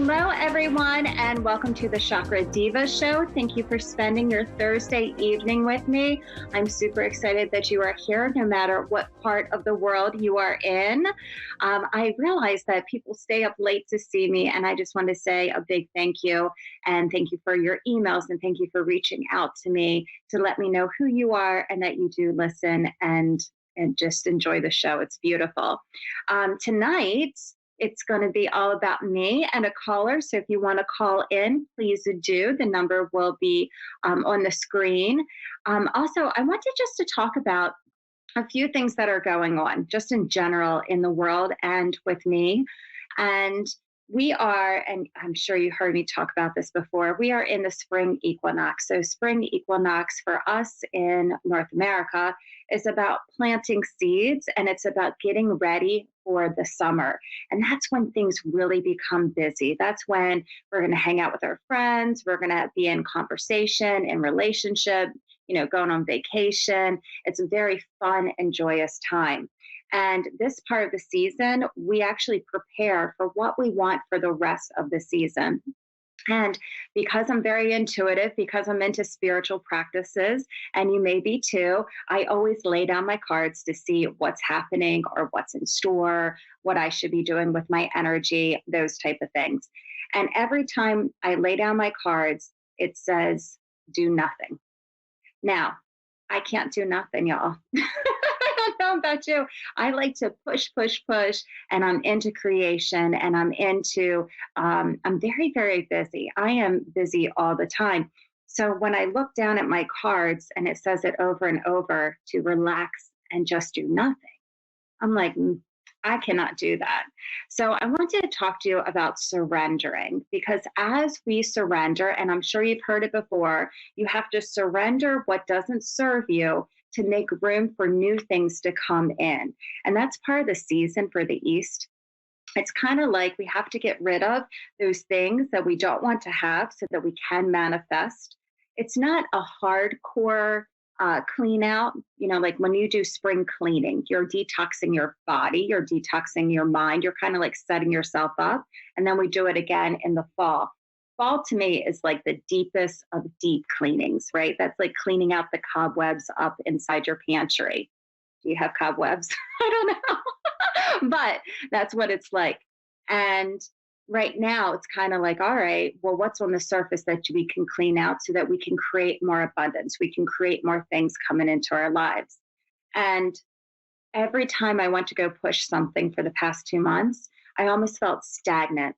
Hello, everyone, and welcome to the Chakra Diva show. Thank you for spending your Thursday evening with me. I'm super excited that you are here, no matter what part of the world you are in. I realize that people stay up late to see me, and I just want to say a big thank you. And thank you for your emails, and thank you for reaching out to me to let me know who you are and that you do listen and just enjoy the show. It's beautiful. Tonight, it's going to be all about me and a caller. So if you want to call in, please do. The number will be on the screen. Also, I wanted just to talk about a few things that are going on just in general in the world and with me. And we are, and I'm sure you heard me talk about this before, we are in the spring equinox. So spring equinox for us in North America is about planting seeds, and it's about getting ready for the summer. And that's when things really become busy. That's when we're going to hang out with our friends. We're going to be in conversation, in relationship, going on vacation. It's a very fun and joyous time. And this part of the season, we actually prepare for what we want for the rest of the season. And because I'm very intuitive, because I'm into spiritual practices, and you may be too, I always lay down my cards to see what's happening or what's in store, what I should be doing with my energy, those type of things. And every time I lay down my cards, it says, do nothing. Now, I can't do nothing, y'all. I don't know about you. I like to push, and I'm into creation, and I'm very, very busy. I am busy all the time. So when I look down at my cards and it says it over and over to relax and just do nothing, I'm like, I cannot do that. So I wanted to talk to you about surrendering, because as we surrender, and I'm sure you've heard it before, you have to surrender what doesn't serve you to make room for new things to come in. And that's part of the season for the East. It's kind of like we have to get rid of those things that we don't want to have so that we can manifest. It's not a hardcore clean out, like when you do spring cleaning, you're detoxing your body, you're detoxing your mind, you're kind of like setting yourself up. And then we do it again in the fall. Fall to me is like the deepest of deep cleanings, right? That's like cleaning out the cobwebs up inside your pantry. Do you have cobwebs? I don't know. But that's what it's like. And right now, it's kind of like, all right, well, what's on the surface that we can clean out so that we can create more abundance? We can create more things coming into our lives. And every time I went to go push something for the past 2 months, I almost felt stagnant.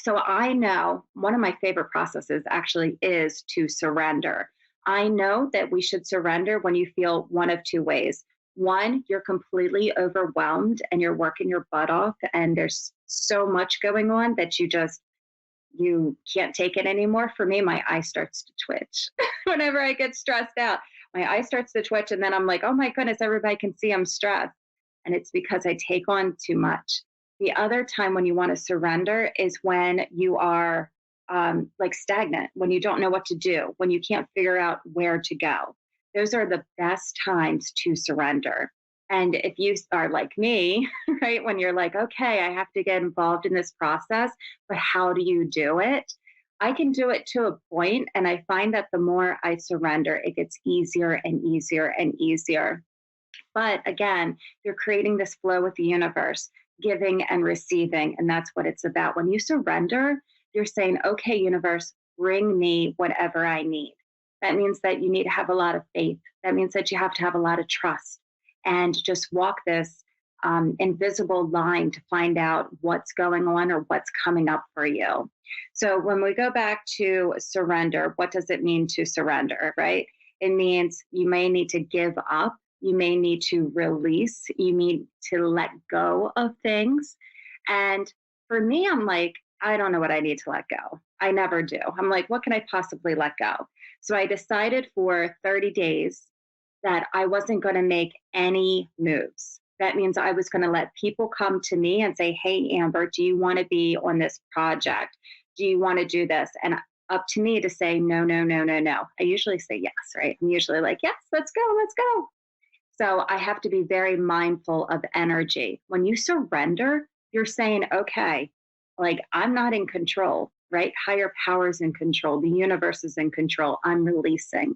So I know one of my favorite processes actually is to surrender. I know that we should surrender when you feel one of two ways. One, you're completely overwhelmed and you're working your butt off and there's so much going on that you can't take it anymore. For me, my eye starts to twitch. Whenever I get stressed out, my eye starts to twitch, and then I'm like, oh my goodness, everybody can see I'm stressed. And it's because I take on too much. The other time when you want to surrender is when you are like stagnant, when you don't know what to do, when you can't figure out where to go. Those are the best times to surrender. And if you are like me, right, when you're like, okay, I have to get involved in this process, but how do you do it? I can do it to a point, and I find that the more I surrender, it gets easier and easier and easier. But again, you're creating this flow with the universe, giving and receiving, and that's what it's about. When you surrender, you're saying, okay, universe, bring me whatever I need. That means that you need to have a lot of faith. That means that you have to have a lot of trust and just walk this invisible line to find out what's going on or what's coming up for you. So when we go back to surrender, what does it mean to surrender, right? It means you may need to give up. You may need to release. You need to let go of things. And for me, I'm like, I don't know what I need to let go. I never do. I'm like, what can I possibly let go? So I decided for 30 days that I wasn't going to make any moves. That means I was going to let people come to me and say, hey, Amber, do you want to be on this project? Do you want to do this? And up to me to say, no, no, no, no, no. I usually say yes, right? I'm usually like, yes, let's go, let's go. So I have to be very mindful of energy. When you surrender, you're saying, okay, like I'm not in control, right? Higher powers in control. The universe is in control. I'm releasing.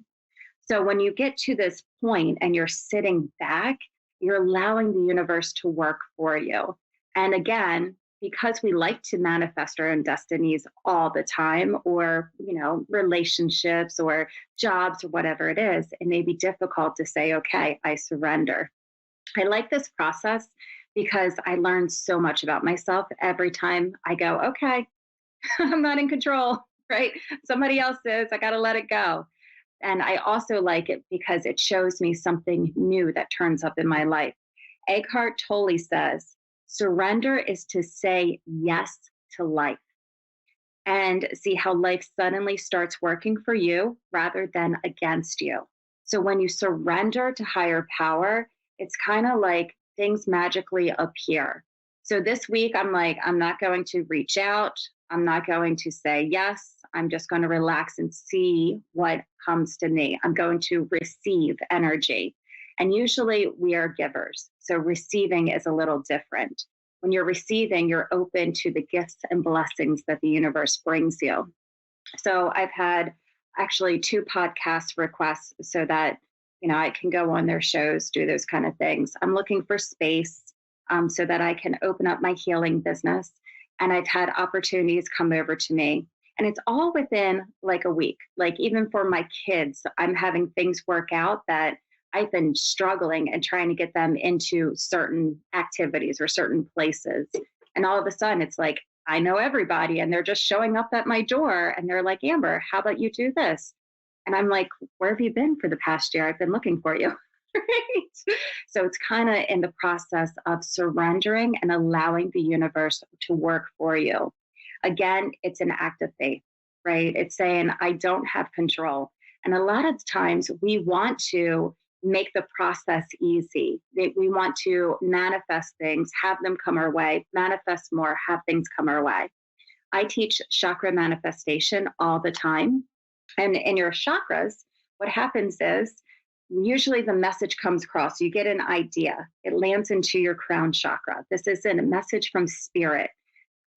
So when you get to this point and you're sitting back, you're allowing the universe to work for you. And again, because we like to manifest our own destinies all the time, or, relationships or jobs or whatever it is, it may be difficult to say, okay, I surrender. I like this process because I learn so much about myself every time I go, okay, I'm not in control, right? Somebody else is. I got to let it go. And I also like it because it shows me something new that turns up in my life. Eckhart Tolle says, surrender is to say yes to life and see how life suddenly starts working for you rather than against you. So when you surrender to higher power, it's kind of like things magically appear. So this week, I'm like, I'm not going to reach out. I'm not going to say yes. I'm just going to relax and see what comes to me. I'm going to receive energy. And usually we are givers. So receiving is a little different. When you're receiving, you're open to the gifts and blessings that the universe brings you. So I've had actually 2 podcast requests so that, I can go on their shows, do those kind of things. I'm looking for space so that I can open up my healing business. And I've had opportunities come over to me. And it's all within like a week. Like even for my kids, I'm having things work out that I've been struggling and trying to get them into certain activities or certain places. And all of a sudden it's like, I know everybody and they're just showing up at my door and they're like, Amber, how about you do this? And I'm like, where have you been for the past year? I've been looking for you. Right? So it's kind of in the process of surrendering and allowing the universe to work for you. Again, it's an act of faith, right? It's saying, I don't have control. And a lot of times we want to make the process easy. We want to manifest things, have them come our way, manifest more, have things come our way. I teach chakra manifestation all the time. And in your chakras, what happens is usually the message comes across. You get an idea, it lands into your crown chakra. This is a message from spirit,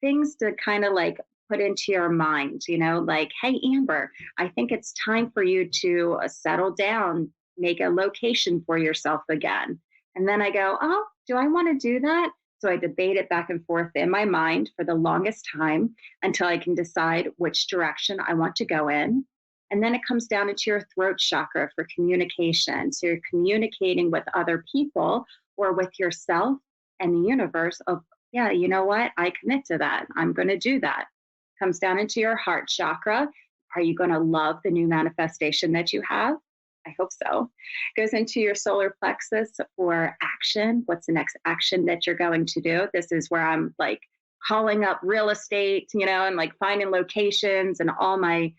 things to kind of like put into your mind, like, hey, Amber, I think it's time for you to settle down, make a location for yourself again. And then I go, oh, do I want to do that? So I debate it back and forth in my mind for the longest time until I can decide which direction I want to go in. And then it comes down into your throat chakra for communication. So you're communicating with other people or with yourself and the universe of, yeah, you know what? I commit to that. I'm going to do that. Comes down into your heart chakra. Are you going to love the new manifestation that you have? I hope so. Goes into your solar plexus for action. What's the next action that you're going to do? This is where I'm like calling up real estate, and like finding locations and all my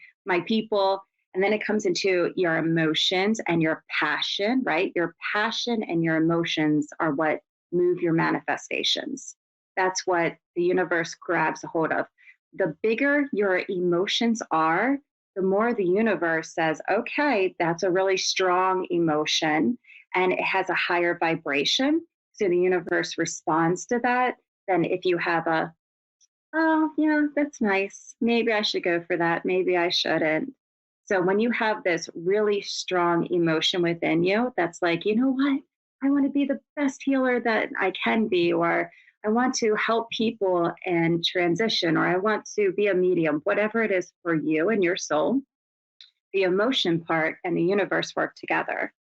people. And then it comes into your emotions and your passion, right? Your passion and your emotions are what move your manifestations. That's what the universe grabs a hold of. The bigger your emotions are, the more the universe says, okay, that's a really strong emotion and it has a higher vibration. So the universe responds to that than if you have a, oh, yeah, that's nice. Maybe I should go for that. Maybe I shouldn't. So when you have this really strong emotion within you, that's like, you know what? I want to be the best healer that I can be, or I want to help people in transition, or I want to be a medium, whatever it is for you and your soul, the emotion part and the universe work together.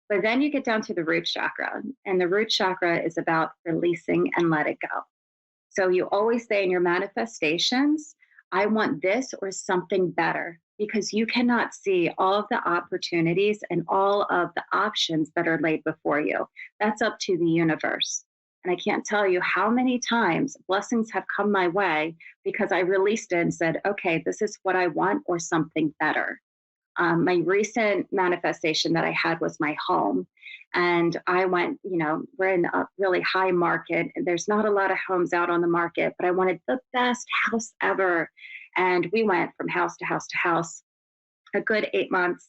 But then you get down to the root chakra, and the root chakra is about releasing and let it go. So you always say in your manifestations, I want this or something better, because you cannot see all of the opportunities and all of the options that are laid before you. That's up to the universe. And I can't tell you how many times blessings have come my way because I released it and said, okay, this is what I want or something better. My recent manifestation that I had was my home. And I went, we're in a really high market. And there's not a lot of homes out on the market, but I wanted the best house ever. And we went from house to house to house, a good 8 months.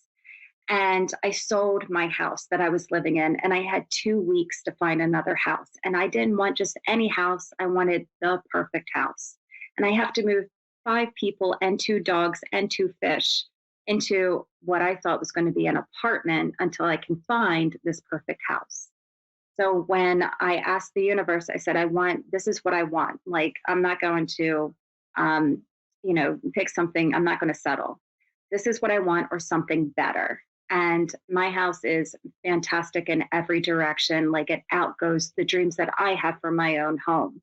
And I sold my house that I was living in. And I had 2 weeks to find another house. And I didn't want just any house. I wanted the perfect house. and I have to move 5 people and 2 dogs and 2 fish into what I thought was going to be an apartment until I can find this perfect house. So when I asked the universe, I said, this is what I want. Like, I'm not going to, um, pick something, I'm not going to settle. This is what I want or something better. And my house is fantastic in every direction. Like, it outgoes the dreams that I have for my own home.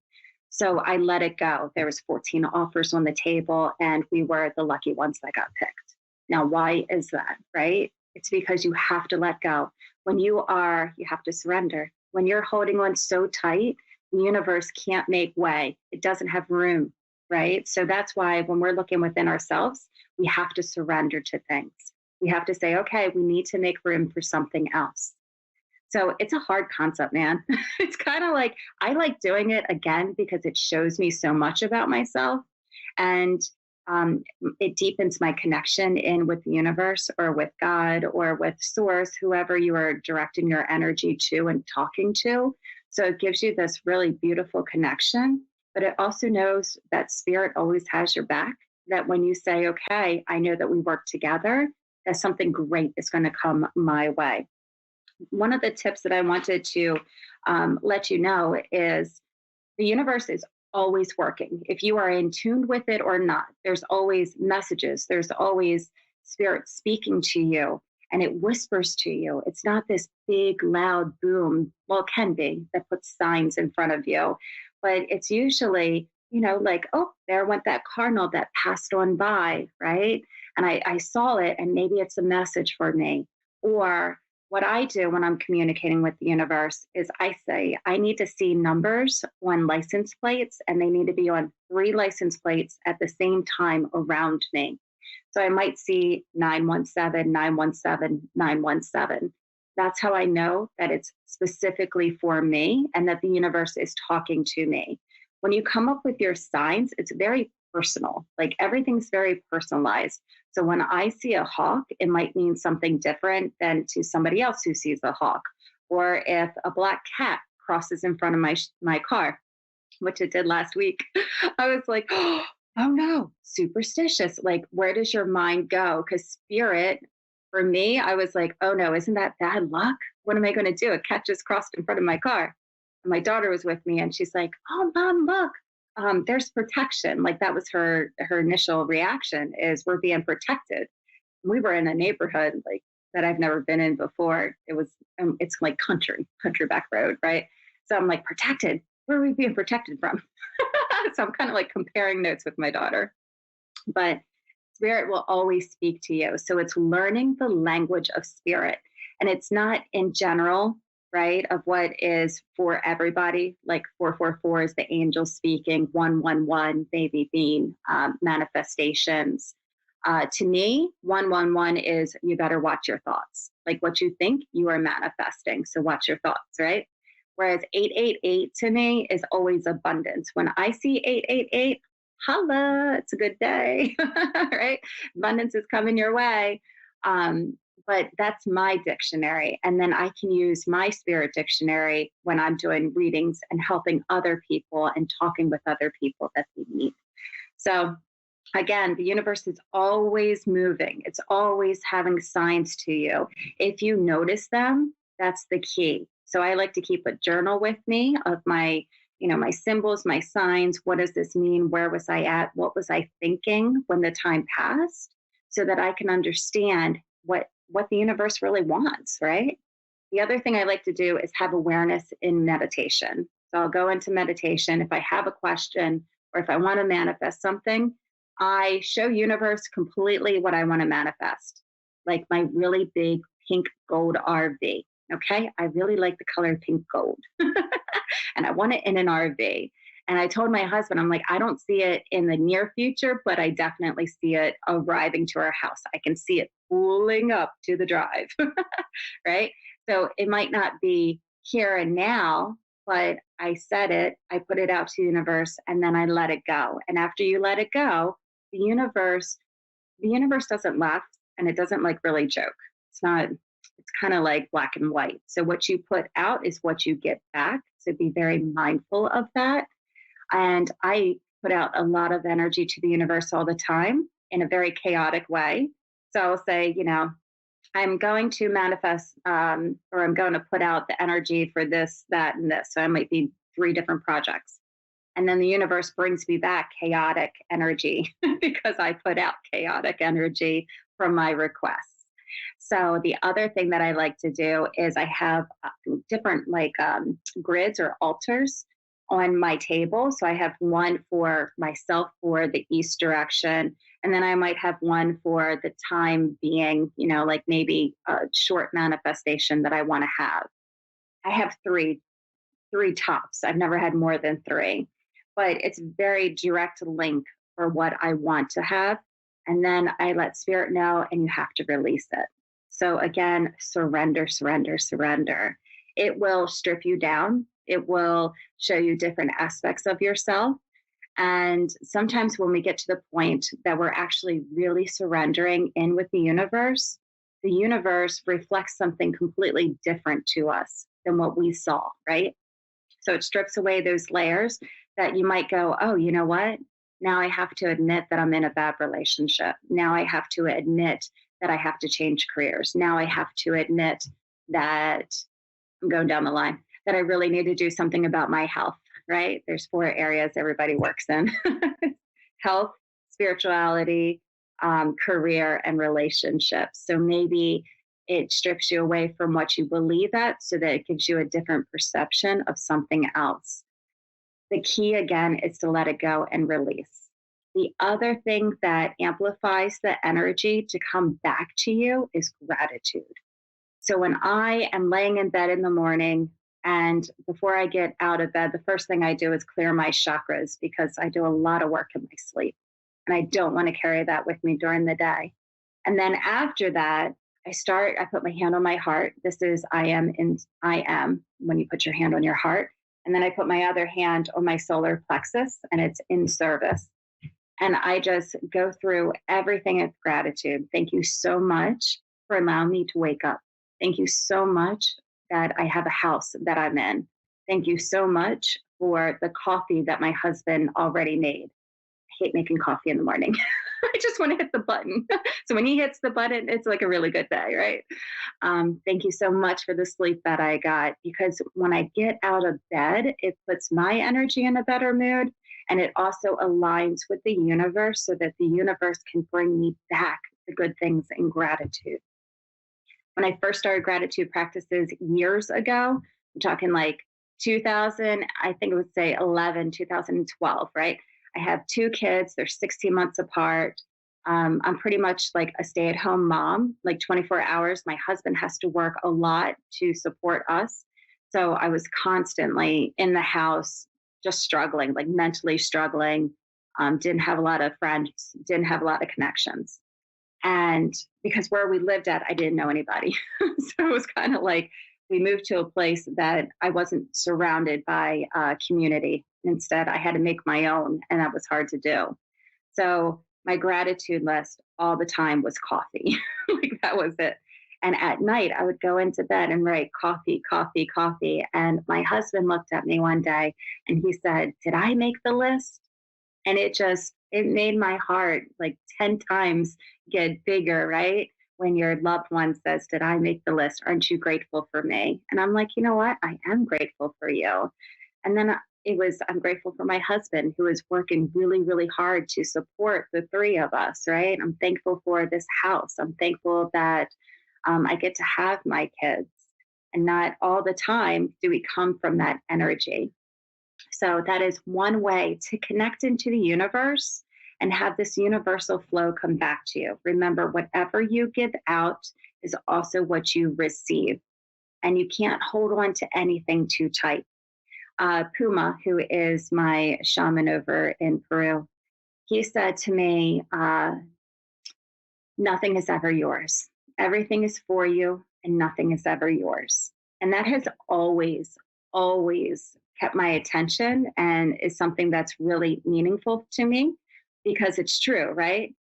So I let it go. There was 14 offers on the table, and we were the lucky ones that got picked. Now, why is that, right? It's because you have to let go. You have to surrender. When you're holding on so tight, the universe can't make way. It doesn't have room, right? So that's why when we're looking within ourselves, we have to surrender to things. We have to say, okay, we need to make room for something else. So it's a hard concept, man. It's kind of like, I like doing it again because it shows me so much about myself. And it deepens my connection in with the universe or with God or with source, whoever you are directing your energy to and talking to. So it gives you this really beautiful connection, but it also knows that spirit always has your back, that when you say, okay, I know that we work together, that something great is going to come my way. One of the tips that I wanted to let you know is the universe is always working. If you are in tune with it or not, there's always messages, there's always spirit speaking to you, and it whispers to you. It's not this big, loud boom. Well, it can be, that puts signs in front of you, but it's usually, like, oh, there went that cardinal that passed on by, right? And I saw it, and maybe it's a message for me. Or what I do when I'm communicating with the universe is I say, I need to see numbers on license plates, and they need to be on 3 license plates at the same time around me. So I might see 917, 917, 917. That's how I know that it's specifically for me and that the universe is talking to me. When you come up with your signs, it's very personal. Like, everything's very personalized. So when I see a hawk, it might mean something different than to somebody else who sees a hawk. Or if a black cat crosses in front of my car, which it did last week, I was like, oh no, superstitious. Like, where does your mind go? Because spirit, for me, I was like, oh no, isn't that bad luck? What am I going to do? A cat just crossed in front of my car. And my daughter was with me, and she's like, oh, mom, look. There's protection. Like, that was her initial reaction, is we're being protected. We were in a neighborhood like that I've never been in before. It's like country back road, right? So I'm like, protected. Where are we being protected from? So I'm kind of like comparing notes with my daughter. But spirit will always speak to you. So it's learning the language of spirit. And it's not in general, right, of what is for everybody. Like 444 is the angel speaking, 111, baby being manifestations. To me, 111 is you better watch your thoughts. Like, what you think, you are manifesting. So watch your thoughts, right? Whereas 888 to me is always abundance. When I see 888, holla, it's a good day, right? Abundance is coming your way. But that's my dictionary. And then I can use my spirit dictionary when I'm doing readings and helping other people and talking with other people that they need. So again, the universe is always moving. It's always having signs to you. If you notice them, that's the key. So I like to keep a journal with me of my symbols, my signs. What does this mean? Where was I at? What was I thinking when the time passed? So that I can understand what the universe really wants, right? The other thing I like to do is have awareness in meditation. So I'll go into meditation. If I have a question or if I want to manifest something, I show universe completely what I want to manifest, like my really big pink gold RV. Okay. I really like the color pink gold and I want it in an RV. And I told my husband, I'm like, I don't see it in the near future, but I definitely see it arriving to our house. I can see it pulling up to the drive, right? So it might not be here and now, but I said it, I put it out to the universe, and then I let it go. And after you let it go, the universe doesn't laugh, and it doesn't like really joke. It's kind of like black and white. So what you put out is what you get back. So be very mindful of that. And I put out a lot of energy to the universe all the time in a very chaotic way. So I'll say, I'm going to manifest, or I'm going to put out the energy for this, that, and this. So it might be 3 different projects. And then the universe brings me back chaotic energy because I put out chaotic energy from my requests. So the other thing that I like to do is I have different grids or altars on my table. So I have one for myself for the east direction, and then I might have one for the time being, like maybe a short manifestation that I want to have. I have three tops. I've never had more than 3, but it's very direct link for what I want to have. And then I let spirit know, and you have to release it. So again, surrender, surrender, surrender. It will strip you down. It will show you different aspects of yourself. And sometimes when we get to the point that we're actually really surrendering in with the universe reflects something completely different to us than what we saw, right? So it strips away those layers that you might go, oh, you know what? Now I have to admit that I'm in a bad relationship. Now I have to admit that I have to change careers. Now I have to admit that I'm going down the line, that I really need to do something about my health, right? There's 4 areas everybody works in: health, spirituality, career, and relationships. So maybe it strips you away from what you believe at so that it gives you a different perception of something else. The key, again, is to let it go and release. The other thing that amplifies the energy to come back to you is gratitude. So when I am laying in bed in the morning, and before I get out of bed, the first thing I do is clear my chakras, because I do a lot of work in my sleep, and I don't want to carry that with me during the day. And then after that, I put my hand on my heart. This is I am when you put your hand on your heart. And then I put my other hand on my solar plexus, and it's in service. And I just go through everything with gratitude. Thank you so much for allowing me to wake up. Thank you so much that I have a house that I'm in. Thank you so much for the coffee that my husband already made. I hate making coffee in the morning. I just want to hit the button. So when he hits the button, it's like a really good day, right? Thank you so much for the sleep that I got, because when I get out of bed, it puts my energy in a better mood. And it also aligns with the universe so that the universe can bring me back the good things in gratitude. When I first started gratitude practices years ago, I'm talking like 2000, I think it would say 2012, right? I have 2 kids, they're 16 months apart. I'm pretty much like a stay-at-home mom, like 24 hours. My husband has to work a lot to support us. So I was constantly in the house, just struggling, like mentally struggling. Didn't have a lot of friends, didn't have a lot of connections. And because where we lived at, I didn't know anybody. So it was kind of like we moved to a place that I wasn't surrounded by community. Instead, I had to make my own, and that was hard to do. So my gratitude list all the time was coffee. Like that was it. And at night, I would go into bed and write coffee, coffee, coffee. And my husband looked at me one day and he said, "Did I make the list?" And it made my heart like 10 times get bigger, right? When your loved one says, "Did I make the list? Aren't you grateful for me?" And I'm like, you know what? I am grateful for you. And then I'm grateful for my husband, who is working really, really hard to support the 3 of us, right? I'm thankful for this house. I'm thankful that I get to have my kids. And not all the time do we come from that energy. So that is one way to connect into the universe and have this universal flow come back to you. Remember, whatever you give out is also what you receive. And you can't hold on to anything too tight. Puma, who is my shaman over in Peru, he said to me, nothing is ever yours. Everything is for you, and nothing is ever yours. And that has always, always kept my attention and is something that's really meaningful to me, because it's true, right?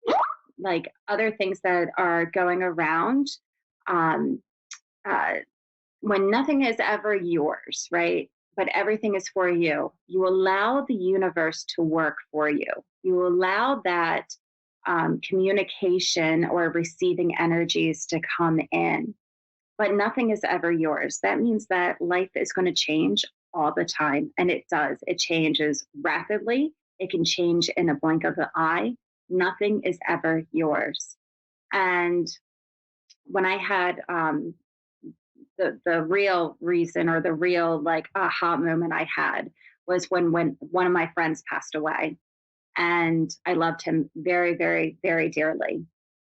Like other things that are going around, when nothing is ever yours, right? but everything is for you. You allow the universe to work for you. You allow that communication or receiving energies to come in, but nothing is ever yours. That means that life is going to change all the time. And it does. It changes rapidly. It can change in a blink of an eye. Nothing is ever yours. And when I had the real reason, or the real like aha moment I had, was when one of my friends passed away, and I loved him very, very, very dearly.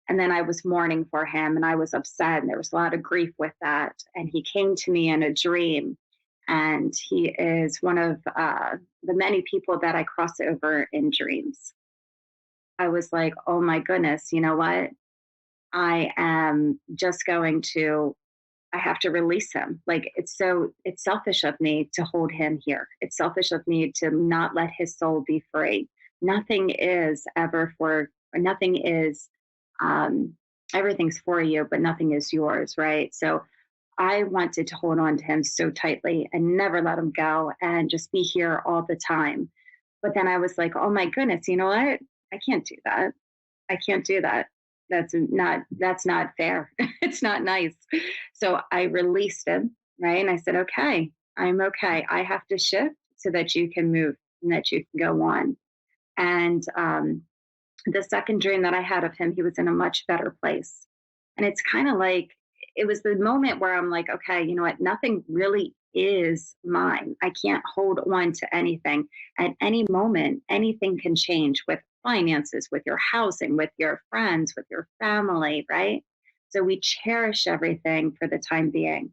And then I was mourning for him, and I was upset, and there was a lot of grief with that. And he came to me in a dream, and he is one of the many people that I cross over in dreams. I was like, oh my goodness, you know what? I am just going to, I have to release him. Like, it's selfish of me to hold him here. It's selfish of me to not let his soul be free. Nothing is ever for, or nothing is, um, everything's for you, but nothing is yours, right? So I wanted to hold on to him so tightly and never let him go and just be here all the time. But then I was like, oh my goodness, you know what? I can't do that. I can't do that. That's not fair. It's not nice. So I released him, right? And I said, okay, I'm okay. I have to shift so that you can move and that you can go on. And the second dream that I had of him, he was in a much better place. And it's kind of like, it was the moment where I'm like, okay, you know what? Nothing really is mine. I can't hold on to anything. At any moment, anything can change with finances, with your housing, with your friends, with your family, right? So we cherish everything for the time being.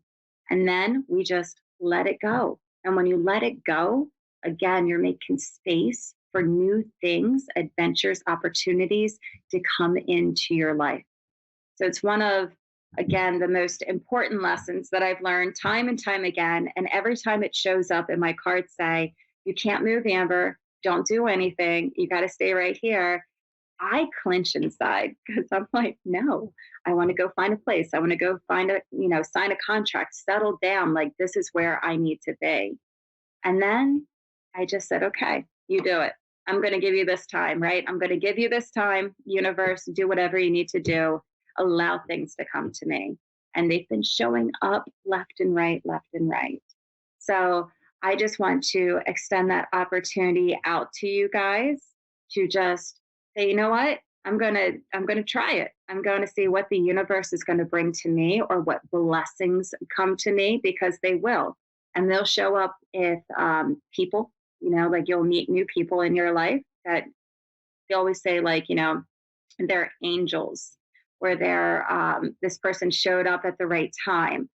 And then we just let it go. And when you let it go, again, you're making space for new things, adventures, opportunities to come into your life. So it's one of, again, the most important lessons that I've learned time and time again. And every time it shows up in my cards say, you can't move, Amber, don't do anything, you got to stay right here. I clench inside because I'm like, no, I want to go find a place. I want to go find a, sign a contract, settle down. Like, this is where I need to be. And then I just said, okay, you do it. I'm going to give you this time, right? I'm going to give you this time, universe, do whatever you need to do. Allow things to come to me. And they've been showing up left and right, left and right. So I just want to extend that opportunity out to you guys to just say, you know what? I'm gonna try it. I'm going to see what the universe is going to bring to me, or what blessings come to me, because they will. And they'll show up if people, like, you'll meet new people in your life that they always say, like, they're angels, where they're this person showed up at the right time.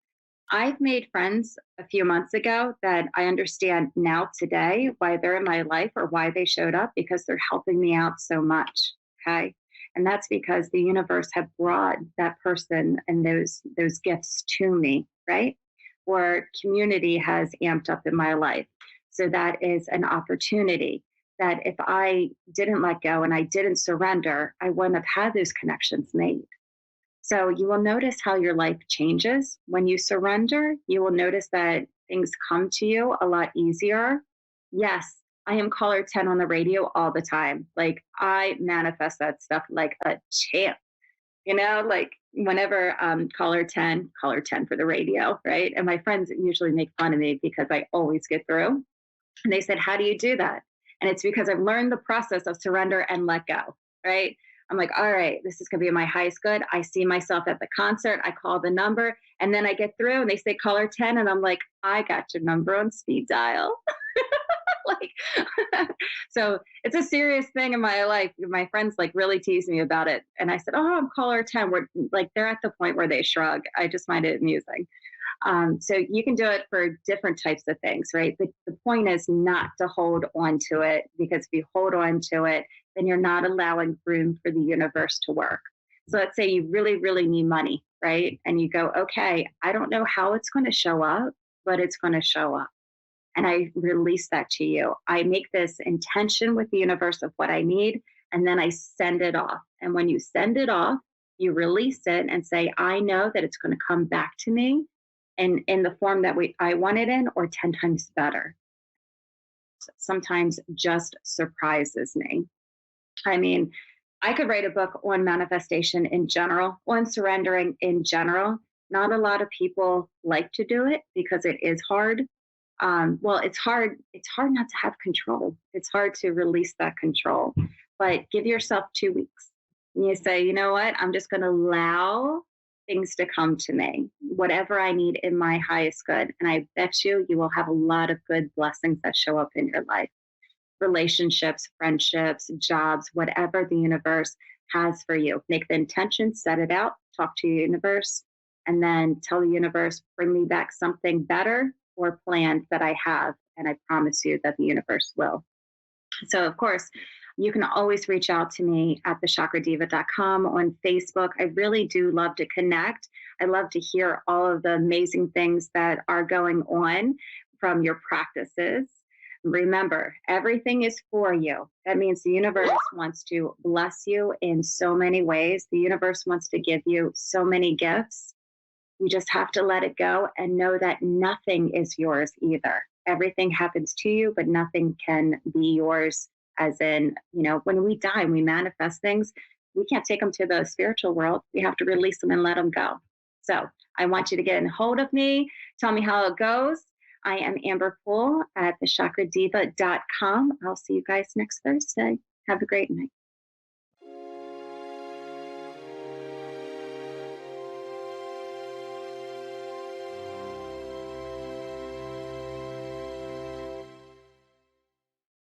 I've made friends a few months ago that I understand now today why they're in my life, or why they showed up, because they're helping me out so much. Okay. And that's because the universe had brought that person and those gifts to me, right? Or community has amped up in my life. So that is an opportunity that if I didn't let go and I didn't surrender, I wouldn't have had those connections made. So you will notice how your life changes when you surrender. You will notice that things come to you a lot easier. Yes, I am caller 10 on the radio all the time. Like, I manifest that stuff like a champ, like whenever caller 10 for the radio, right? And my friends usually make fun of me because I always get through. And they said, how do you do that? And it's because I've learned the process of surrender and let go, right? I'm like, all right, this is going to be my highest good. I see myself at the concert. I call the number, and then I get through and they say caller 10. And I'm like, I got your number on speed dial. Like, so it's a serious thing in my life. My friends like really tease me about it. And I said, oh, I'm caller 10. We're like, they're at the point where they shrug. I just find it amusing. So you can do it for different types of things, right? But the point is not to hold on to it, because if you hold on to it, then you're not allowing room for the universe to work. So let's say you really, really need money, right? And you go, okay, I don't know how it's going to show up, but it's going to show up. And I release that to you. I make this intention with the universe of what I need, and then I send it off. And when you send it off, you release it and say, I know that it's going to come back to me in the form that I want it in, or 10 times better. Sometimes just surprises me. I mean, I could write a book on manifestation in general, on surrendering in general. Not a lot of people like to do it because it is hard. Well, it's hard. It's hard not to have control. It's hard to release that control. But give yourself 2 weeks. And you say, you know what? I'm just going to allow things to come to me, whatever I need in my highest good. And I bet you will have a lot of good blessings that show up in your life. Relationships, friendships, jobs, whatever the universe has for you. Make the intention, set it out, talk to your universe, and then tell the universe, bring me back something better or planned that I have. And I promise you that the universe will. So, of course, you can always reach out to me at thechakradeva.com on Facebook. I really do love to connect. I love to hear all of the amazing things that are going on from your practices. Remember, everything is for you. That means the universe wants to bless you in so many ways. The universe wants to give you so many gifts. You just have to let it go and know that nothing is yours either. Everything happens to you, but nothing can be yours. As in, when we die, we manifest things. We can't take them to the spiritual world. We have to release them and let them go. So I want you to get in hold of me. Tell me how it goes. I am Amber Poole at thechakradeva.com. I'll see you guys next Thursday. Have a great night.